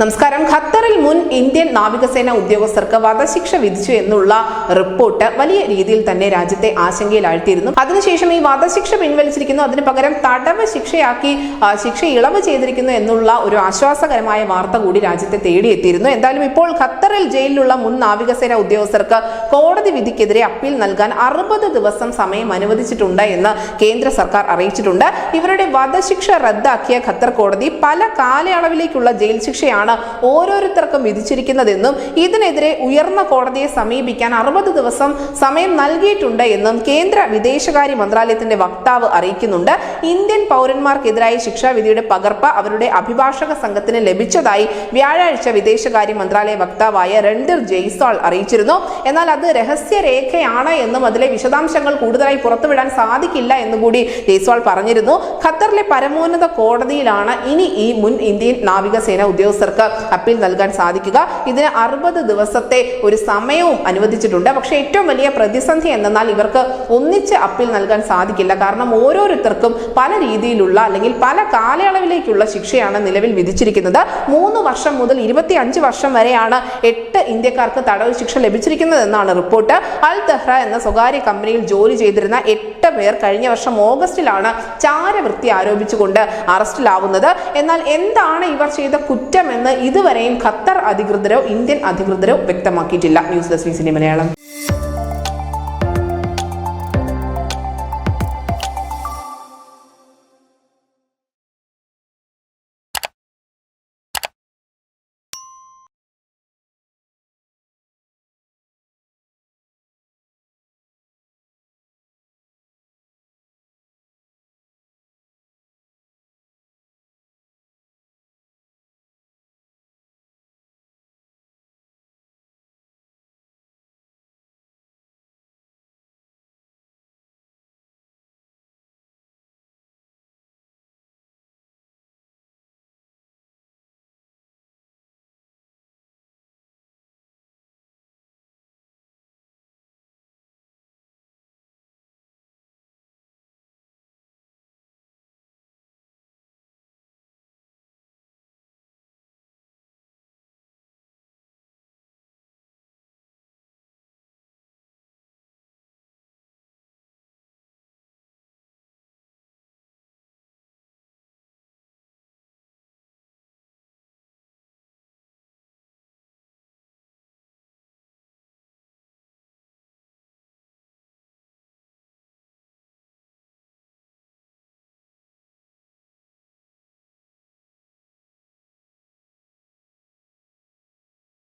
നമസ്കാരം. ഖത്തറിൽ മുൻ ഇന്ത്യൻ നാവികസേന ഉദ്യോഗസ്ഥർക്ക് വധശിക്ഷ വിധിച്ചു എന്നുള്ള റിപ്പോർട്ട് വലിയ രീതിയിൽ തന്നെ രാജ്യത്തെ ആശങ്കയിലാഴ്ത്തിയിരുന്നു. അതിനുശേഷം ഈ വധശിക്ഷ പിൻവലിച്ചിരിക്കുന്നു, അതിന് പകരം തടവ് ശിക്ഷയാക്കി ശിക്ഷ ഇളവ് ചെയ്തിരിക്കുന്നു എന്നുള്ള ഒരു ആശ്വാസകരമായ വാർത്ത കൂടി രാജ്യത്തെ തേടിയെത്തിയിരുന്നു. എന്തായാലും ഇപ്പോൾ ഖത്തറിൽ ജയിലിലുള്ള മുൻ നാവികസേന ഉദ്യോഗസ്ഥർക്ക് കോടതി വിധിക്കെതിരെ അപ്പീൽ നൽകാൻ 60 ദിവസം സമയം അനുവദിച്ചിട്ടുണ്ട് എന്ന് കേന്ദ്ര സർക്കാർ അറിയിച്ചിട്ടുണ്ട്. ഇവരുടെ വധശിക്ഷ റദ്ദാക്കിയ ഖത്തർ കോടതി പല കാലയളവിലേക്കുള്ള ജയിൽ ശിക്ഷയാണ് ഓരോരുത്തർക്കും വിധിച്ചിരിക്കുന്നതെന്നും ഇതിനെതിരെ ഉയർന്ന കോടതിയെ സമീപിക്കാൻ 60 ദിവസം സമയം നൽകിയിട്ടുണ്ട് എന്നും കേന്ദ്ര വിദേശകാര്യ മന്ത്രാലയത്തിന്റെ വക്താവ് അറിയിക്കുന്നുണ്ട്. ഇന്ത്യൻ പൗരന്മാർക്കെതിരായ ശിക്ഷാവിധിയുടെ പകർപ്പ് അവരുടെ അഭിഭാഷക സംഘത്തിന് ലഭിച്ചതായി വ്യാഴാഴ്ച വിദേശകാര്യ മന്ത്രാലയ വക്താവായ രൺധീർ ജയ്സ്വാൾ അറിയിച്ചിരുന്നു. എന്നാൽ അത് രഹസ്യരേഖയാണ് എന്നും അതിലെ വിശദാംശങ്ങൾ കൂടുതലായി പുറത്തുവിടാൻ സാധിക്കില്ല എന്നുകൂടി ജയ്സ്വാൾ പറഞ്ഞിരുന്നു. ഖത്തറിലെ പരമോന്നത കോടതിയിലാണ് ഇനി ഈ മുൻ ഇന്ത്യൻ നാവികസേന ഉദ്യോഗസ്ഥർക്ക് അപ്പീൽ നൽകാൻ സാധിക്കുക. ഇതിന് 60 ദിവസത്തെ ഒരു സമയവും അനുവദിച്ചിട്ടുണ്ട്. പക്ഷേ ഏറ്റവും വലിയ പ്രതിസന്ധി എന്നാൽ ഇവർക്ക് ഒന്നിച്ച് അപ്പീൽ നൽകാൻ സാധിക്കില്ല. കാരണം ഓരോരുത്തർക്കും പല രീതിയിലുള്ള അല്ലെങ്കിൽ പല കാലയളവിലേക്കുള്ള ശിക്ഷയാണ് നിലവിൽ വിധിച്ചിരിക്കുന്നത്. 3 വർഷം മുതൽ 25 വർഷം വരെയാണ് 8 ഇന്ത്യക്കാർക്ക് തടവ് ശിക്ഷ ലഭിച്ചിരിക്കുന്നത് എന്നാണ് റിപ്പോർട്ട്. അൽ ദഹ്റ എന്ന സ്വകാര്യ കമ്പനിയിൽ ജോലി ചെയ്തിരുന്ന 8 പേർ കഴിഞ്ഞ വർഷം ഓഗസ്റ്റിലാണ് ചാരവൃത്തി ആരോപിച്ചുകൊണ്ട് അറസ്റ്റിലാവുന്നത്. എന്നാൽ എന്താണ് ഇവർ ചെയ്ത കുറ്റമെന്ന് ഇതുവരെയും ഖത്തർ അധികൃതരോ ഇന്ത്യൻ അധികൃതരോ വ്യക്തമാക്കിയിട്ടില്ല. News desk Malayalam.